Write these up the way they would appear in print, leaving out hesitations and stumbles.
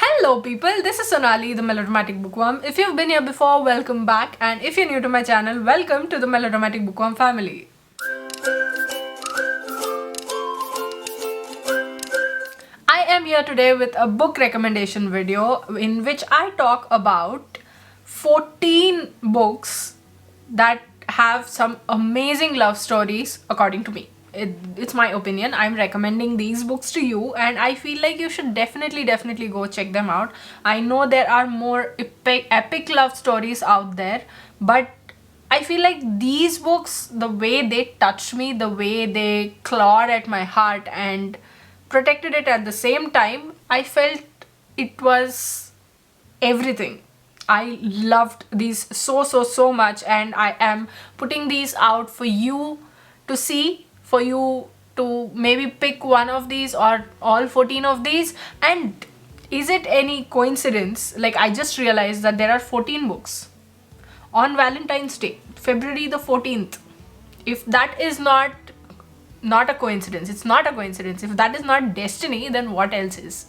Hello people, this is Sonali, the Melodramatic Bookworm. If you've been here before, welcome back, and if you're new to my channel, welcome to the Melodramatic Bookworm family. I am here today with a book recommendation video in which I talk about 14 books that have some amazing love stories according to me. It's my opinion. I'm recommending these books to you and I feel like you should definitely go check them out. I know there are more epic love stories out there, but I feel like these books, the way they touched me, the way they clawed at my heart and protected it at the same time, I felt it was everything. I loved these so much, and I am putting these out for you to see, for you to maybe pick one of these or all 14 of these. And is it any coincidence? Like, I just realized that there are 14 books on Valentine's Day, February the 14th. If that is not a coincidence, it's not a coincidence. If that is not destiny, then what else is?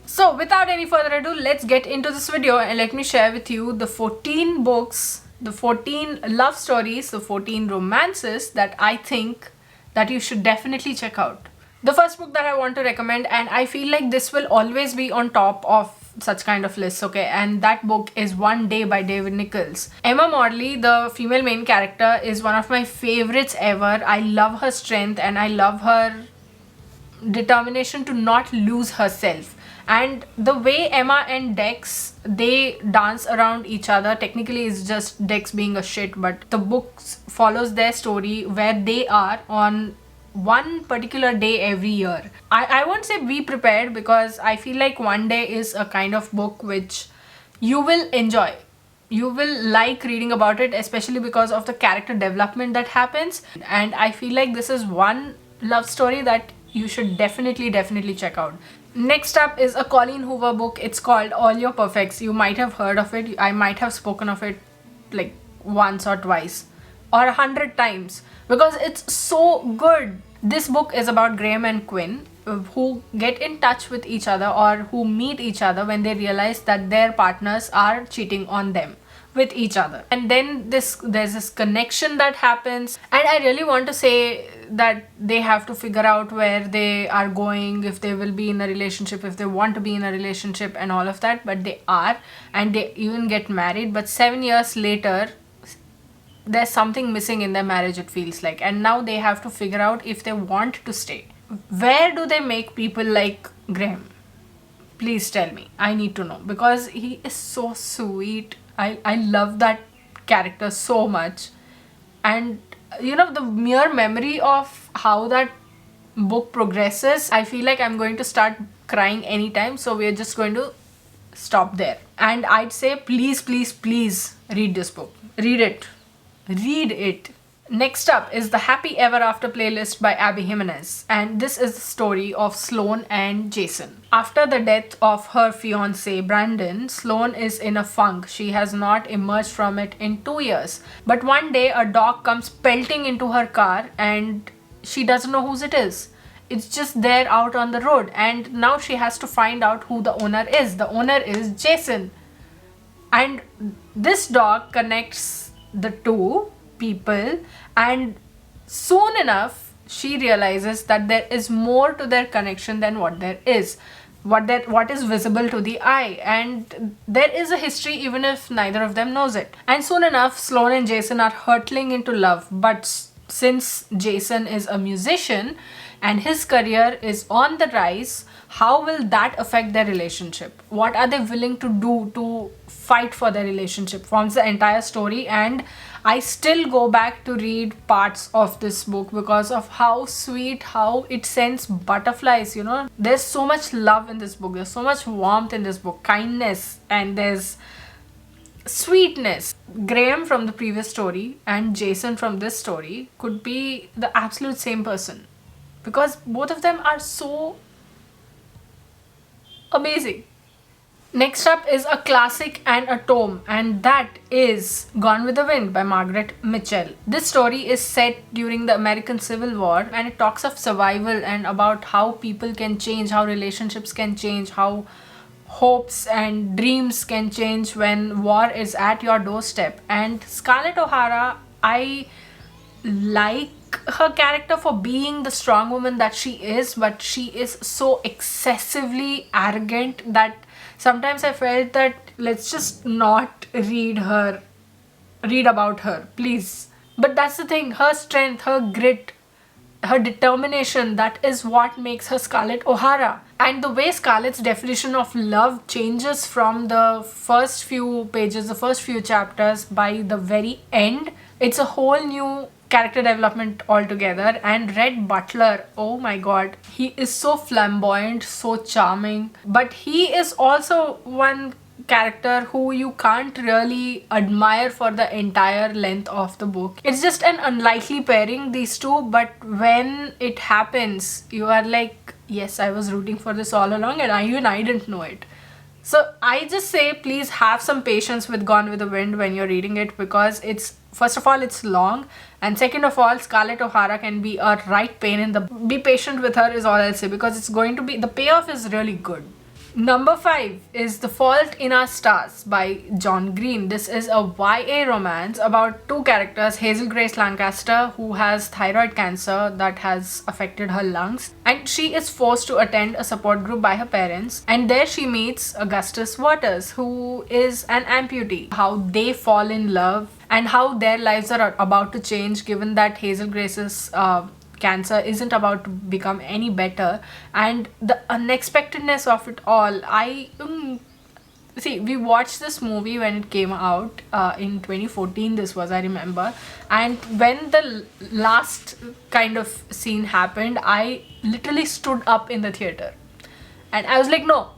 So without any further ado, let's get into this video and let me share with you the 14 books, the 14 love stories, the 14 romances that I think that you should definitely check out. The first book that I want to recommend, and I feel like this will always be on top of such kind of lists, okay, and that book is One Day by David Nichols. Emma Morley, the female main character, is one of my favorites ever. I love her strength and I love her determination to not lose herself. And the way Emma and Dex, they dance around each other, technically it's just Dex being a shit, but the book follows their story where they are on one particular day every year. I won't say be prepared, because I feel like One Day is a kind of book which you will enjoy. You will like reading about it, especially because of the character development that happens. And I feel like this is one love story that you should definitely check out. Next up is a Colleen Hoover book. It's called All Your Perfects. You might have heard of it. I might have spoken of it like once or twice or 100 times because it's so good. This book is about Graham and Quinn who get in touch with each other, or who meet each other when they realize that their partners are cheating on them with each other. And then there's this connection that happens, and I really want to say that they have to figure out where they are going, if they will be in a relationship, if they want to be in a relationship and all of that, but they are, and they even get married. But 7 years later, there's something missing in their marriage, it feels like, and now they have to figure out if they want to stay. Where do they make people like Graham? Please tell me. I need to know, because he is so sweet. I love that character so much. And you know, the mere memory of how that book progresses, I feel like I'm going to start crying anytime. So we're just going to stop there. And I'd say please read this book. Read it. Next up is the Happy Ever After playlist by Abby Jimenez, and this is the story of Sloane and Jason. After the death of her fiancé Brandon, Sloane is in a funk. She has not emerged from it in 2 years. But one day a dog comes pelting into her car and she doesn't know whose it is. It's just there out on the road, and now she has to find out who the owner is. The owner is Jason. And this dog connects the two people, and soon enough she realizes that there is more to their connection than what is visible to the eye, and there is a history even if neither of them knows it. And soon enough, Sloane and Jason are hurtling into love, but since Jason is a musician and his career is on the rise, how will that affect their relationship? What are they willing to do to fight for their relationship? Forms the entire story, and I still go back to read parts of this book because of how sweet, how it sends butterflies, you know. There's so much love in this book. There's so much warmth in this book, kindness, and there's sweetness. Graham from the previous story and Jason from this story could be the absolute same person, because both of them are so amazing. Next up is a classic and a tome, and that is Gone with the Wind by Margaret Mitchell. This story is set during the American Civil War, and it talks of survival and about how people can change, how relationships can change, how hopes and dreams can change when war is at your doorstep. And Scarlett O'Hara, I like her character for being the strong woman that she is, but she is so excessively arrogant that sometimes I felt that let's just not read about her, please. But that's the thing, her strength, her grit, her determination, that is what makes her Scarlett O'Hara. And the way Scarlett's definition of love changes from the first few pages, the first few chapters, by the very end, it's a whole new character development altogether. And Red Butler, oh my god, he is so flamboyant, so charming, but he is also one character who you can't really admire for the entire length of the book. It's just an unlikely pairing, these two, but when it happens, you are like, yes, I was rooting for this all along, and I didn't know it. So I just say, please have some patience with Gone with the Wind when you're reading it, because it's, first of all, it's long, and second of all, Scarlett O'Hara can be a right pain in the... Be patient with her is all I'll say, because it's going to be... The payoff is really good. Number 5 is The Fault in Our Stars by John Green. This is a YA romance about two characters, Hazel Grace Lancaster, who has thyroid cancer that has affected her lungs, and she is forced to attend a support group by her parents, and there she meets Augustus Waters, who is an amputee. How they fall in love and how their lives are about to change, given that Hazel Grace's cancer isn't about to become any better, and the unexpectedness of it all. See, we watched this movie when it came out in 2014, this was, I remember, and when the last kind of scene happened, I literally stood up in the theater and I was like, no,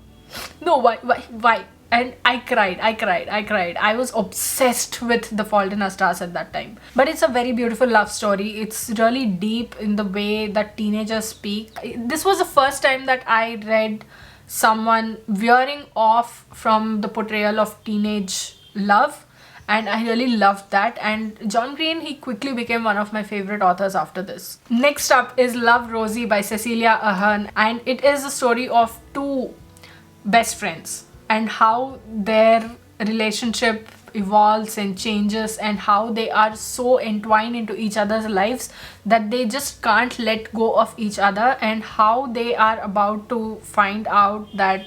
why? And I cried. I was obsessed with The Fault in Our Stars at that time. But it's a very beautiful love story. It's really deep in the way that teenagers speak. This was the first time that I read someone veering off from the portrayal of teenage love, and I really loved that. And John Green, he quickly became one of my favorite authors after this. Next up is Love, Rosie by Cecilia Ahern, and it is a story of two best friends and how their relationship evolves and changes, and how they are so entwined into each other's lives that they just can't let go of each other, and how they are about to find out that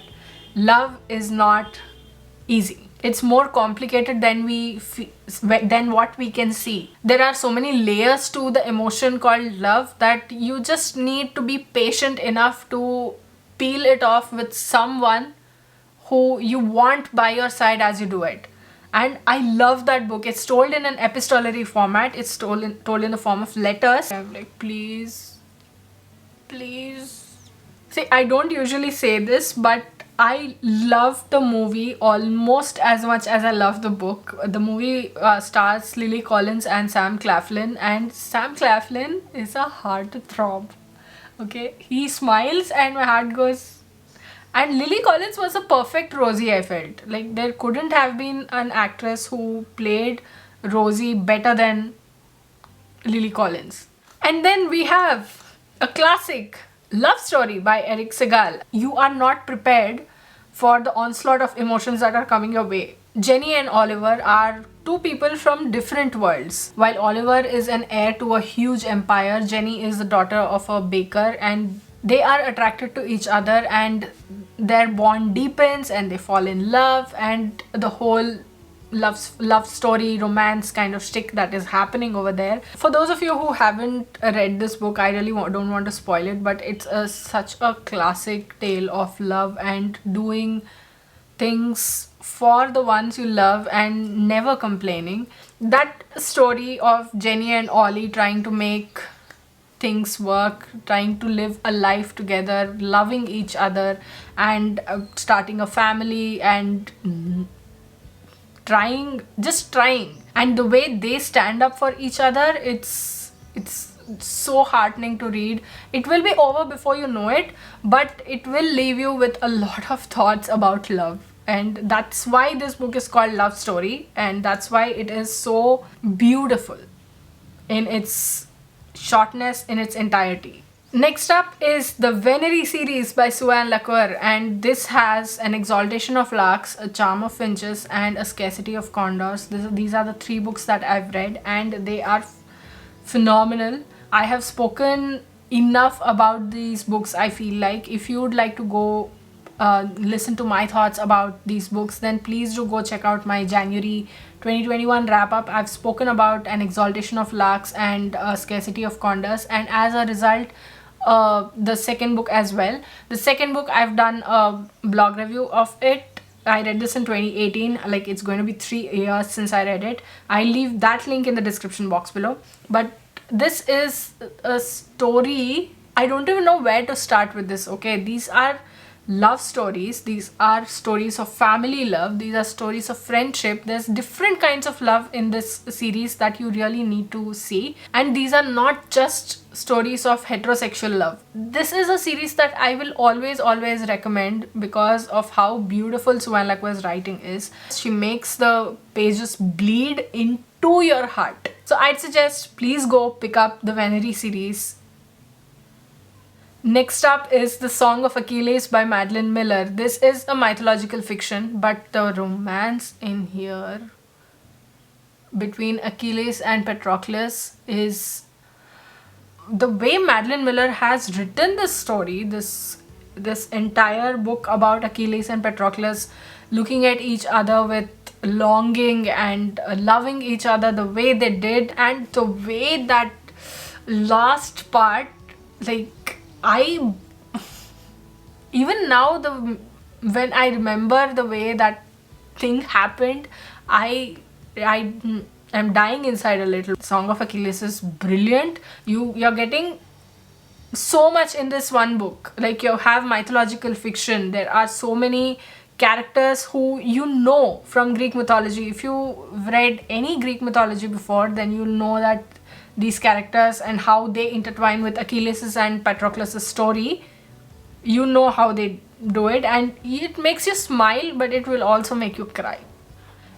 love is not easy. It's more complicated than what we can see. There are so many layers to the emotion called love that you just need to be patient enough to peel it off with someone who you want by your side as you do it. And I love that book. It's told in an epistolary format. It's told in the form of letters. I'm like, please. See, I don't usually say this, but I love the movie almost as much as I love the book. The movie stars Lily Collins and Sam Claflin, and Sam Claflin is a heartthrob. Okay, he smiles and my heart goes. And Lily Collins was a perfect Rosie, I felt. Like, there couldn't have been an actress who played Rosie better than Lily Collins. And then we have a classic love story by Eric Segal. You are not prepared for the onslaught of emotions that are coming your way. Jenny and Oliver are two people from different worlds. While Oliver is an heir to a huge empire, Jenny is the daughter of a baker, and they are attracted to each other, and their bond deepens and they fall in love, and the whole love story, romance kind of shtick that is happening over there. For those of you who haven't read this book, I really don't want to spoil it, but it's such a classic tale of love and doing things for the ones you love and never complaining. That story of Jenny and Ollie trying to make things work, trying to live a life together, loving each other, and starting a family, and trying, and the way they stand up for each other, it's so heartening to read. It will be over before you know it, but it will leave you with a lot of thoughts about love, and that's why this book is called Love Story, and that's why it is so beautiful in its shortness, in its entirety. Next up is the Venery series by Suan Lacour, and this has an exaltation of larks, a charm of finches, and a scarcity of condors. These are the three books that I've read, and they are phenomenal. I have spoken enough about these books. I feel like if you would like to go listen to my thoughts about these books, then please do go check out my January 2021 wrap up. I've spoken about an exaltation of larks and a scarcity of condors, and as a result, the second book as well. The second book, I've done a blog review of it. I read this in 2018. Like, it's going to be 3 years since I read it. I'll leave that link in the description box below. But this is a story. I don't even know where to start with this. Okay, these are love stories. These are stories of family love. These are stories of friendship. There's different kinds of love in this series that you really need to see, and these are not just stories of heterosexual love. This is a series that I will always recommend because of how beautiful Suan Lacour's writing is. She makes the pages bleed into your heart. So I'd suggest please go pick up the Venery series. Next up is The Song of Achilles by Madeline Miller. This is a mythological fiction, but the romance in here between Achilles and Patroclus is... The way Madeline Miller has written this story, this entire book about Achilles and Patroclus looking at each other with longing and loving each other the way they did, and the way that last part, like, I even now, when I remember the way that thing happened, I am dying inside a little. Song of Achilles is brilliant. You're getting so much in this one book. Like, you have mythological fiction. There are so many characters who you know from Greek mythology. If you've read any Greek mythology before, then you'll know that these characters and how they intertwine with Achilles' and Patroclus' story. You know how they do it, and it makes you smile, but it will also make you cry.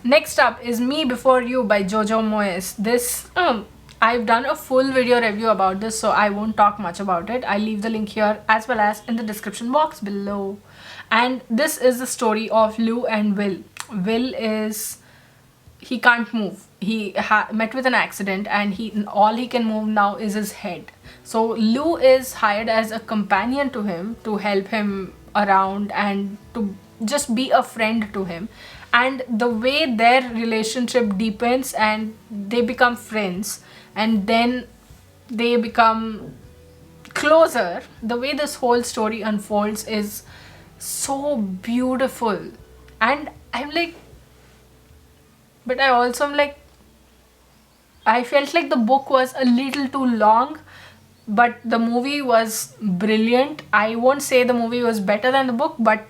Next up is Me Before You by Jojo Moyes. This, I've done a full video review about this, so I won't talk much about it. I'll leave the link here as well as in the description box below. And this is the story of Lou and Will. He can't move. He met with an accident, and all he can move now is his head. So Lou is hired as a companion to him to help him around and to just be a friend to him. And the way their relationship deepens and they become friends, and then they become closer, the way this whole story unfolds is so beautiful. And I'm like, but I also am like, I felt like the book was a little too long, but the movie was brilliant. I won't say the movie was better than the book, but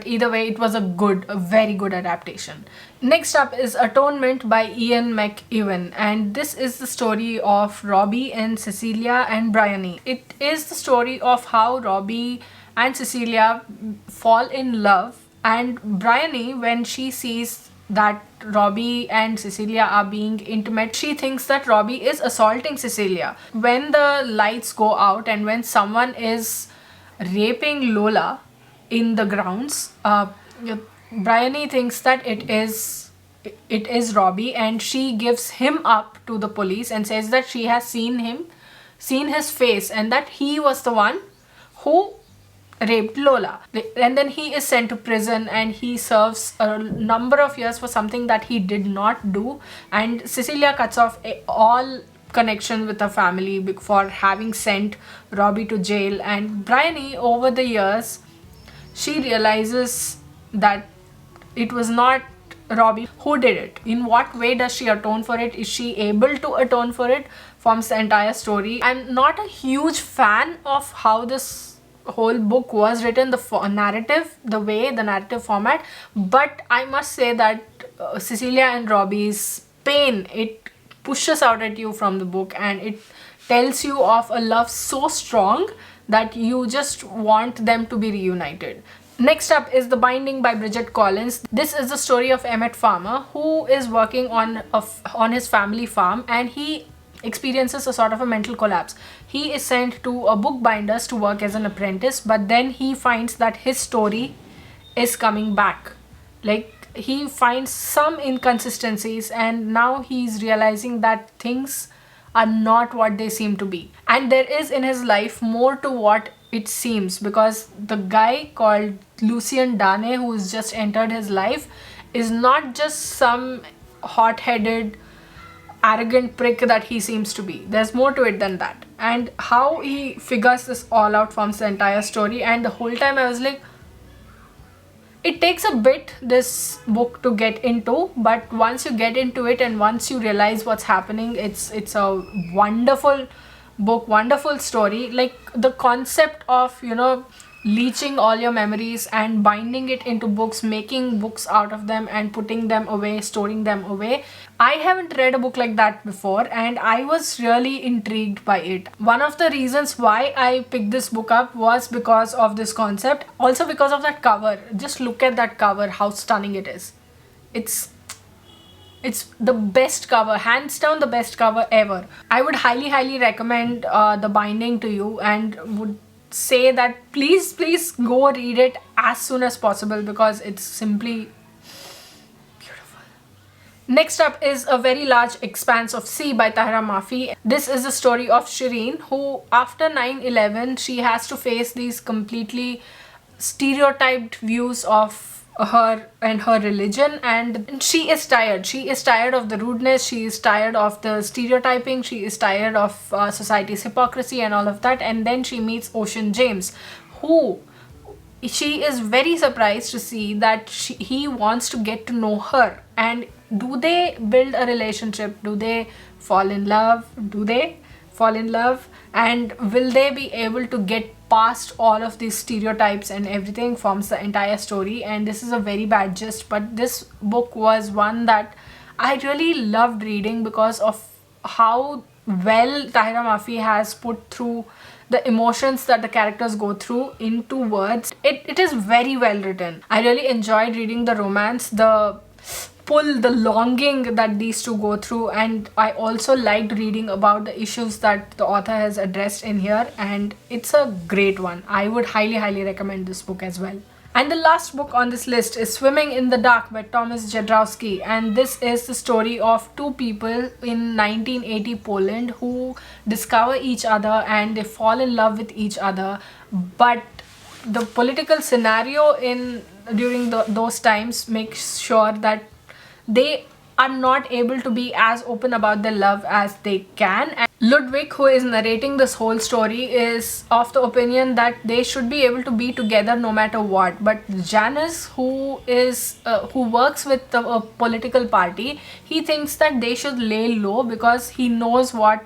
either way, it was a very good adaptation. Next up is Atonement by Ian McEwan, and this is the story of Robbie and Cecilia and Bryony. It is the story of how Robbie and Cecilia fall in love, and Bryony, when she sees that Robbie and Cecilia are being intimate, she thinks that Robbie is assaulting Cecilia. When the lights go out and when someone is raping Lola in the grounds, Bryony thinks that it is Robbie, and she gives him up to the police and says that she has seen his face, and that he was the one who raped Lola. And then he is sent to prison, and he serves a number of years for something that he did not do, and Cecilia cuts off all connection with her family for having sent Robbie to jail. And Bryony, over the years, she realizes that it was not Robbie who did it. In what way does she atone for it? Is she able to atone for it? Forms the entire story. I'm not a huge fan of how this whole book was written, the narrative format, but I must say that Cecilia and Robbie's pain, it pushes out at you from the book, and it tells you of a love so strong that you just want them to be reunited. Next up is The Binding by Bridget Collins. This is the story of Emmett Farmer, who is working on his family farm, and he experiences a sort of a mental collapse. He is sent to a bookbinder's to work as an apprentice, but then he finds that his story is coming back. Like, he finds some inconsistencies, and now he's realizing that things are not what they seem to be. And there is in his life more to what it seems, because the guy called Lucien Dane, who's just entered his life, is not just some hot-headed, arrogant prick that he seems to be. There's more to it than that. And how he figures this all out forms the entire story. And the whole time I was like, it takes a bit, this book, to get into, but once you get into it and once you realize what's happening, it's a wonderful book, wonderful story. Like, the concept of, you know, leeching all your memories and binding it into books, making books out of them and putting them away, storing them away. I haven't read a book like that before, and I was really intrigued by it. One of the reasons why I picked this book up was because of this concept, also because of that cover. Just look at that cover, how stunning it is. It's the best cover, hands down the best cover ever. I would highly recommend the binding to you, and would say that please go read it as soon as possible, because it's simply beautiful. Next up is A Very Large Expanse of Sea by Tahira Mafi. This is the story of Shireen, who after 9/11 she has to face these completely stereotyped views of her and her religion, and she is tired of the rudeness, she is tired of the stereotyping, she is tired of society's hypocrisy and all of that. And then she meets Ocean James, who she is very surprised to see that he wants to get to know her. And do they build a relationship? Do they fall in love? And will they be able to get past all of these stereotypes? And everything forms the entire story. And this is a very bad gist, but this book was one that I really loved reading because of how well Tahira Mafi has put through the emotions that the characters go through into words. It is very well written. I really enjoyed reading the romance, the pull, the longing that these two go through, and I also liked reading about the issues that the author has addressed in here, and it's a great one. I would highly recommend this book as well. And the last book on this list is Swimming in the Dark by Tomasz Jadrowski, and this is the story of two people in 1980 Poland who discover each other and they fall in love with each other, but the political scenario during those times makes sure that they are not able to be as open about their love as they can. And Ludwig, who is narrating this whole story, is of the opinion that they should be able to be together no matter what. But Janus, who works with a political party, he thinks that they should lay low because he knows what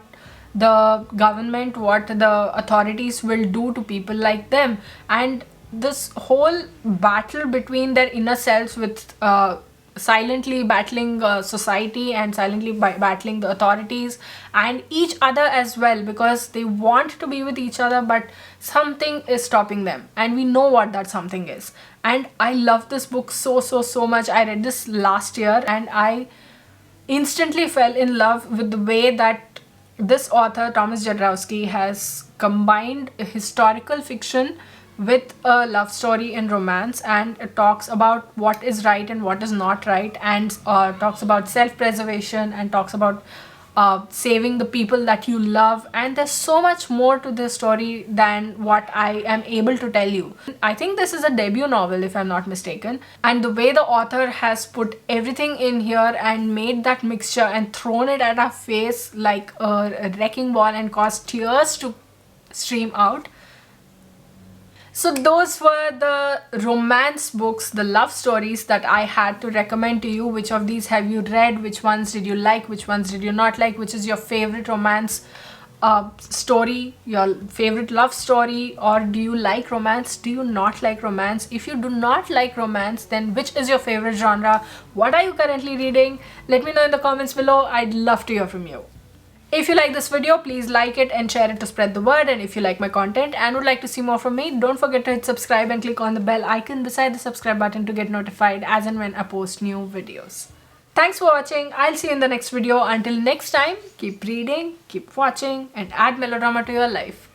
the government, what the authorities will do to people like them. And this whole battle between their inner selves with silently battling society and silently battling the authorities and each other as well, because they want to be with each other but something is stopping them, and we know what that something is. And I love this book so much. I read this last year and I instantly fell in love with the way that this author Tomasz Jadrowski has combined historical fiction with a love story and romance, and it talks about what is right and what is not right, and talks about self-preservation, and talks about saving the people that you love. And there's so much more to this story than what I am able to tell you. I think this is a debut novel, if I'm not mistaken, and the way the author has put everything in here and made that mixture and thrown it at our face like a wrecking ball and caused tears to stream out. So those were the romance books, the love stories that I had to recommend to you. Which of these have you read? Which ones did you like? Which ones did you not like? Which is your favorite romance story, your favorite love story? Or do you like romance? Do you not like romance? If you do not like romance, then which is your favorite genre? What are you currently reading? Let me know in the comments below. I'd love to hear from you. If you like this video, please like it and share it to spread the word. And if you like my content and would like to see more from me, don't forget to hit subscribe and click on the bell icon beside the subscribe button to get notified as and when I post new videos. Thanks for watching. I'll see you in the next video. Until next time, keep reading, keep watching, and add melodrama to your life.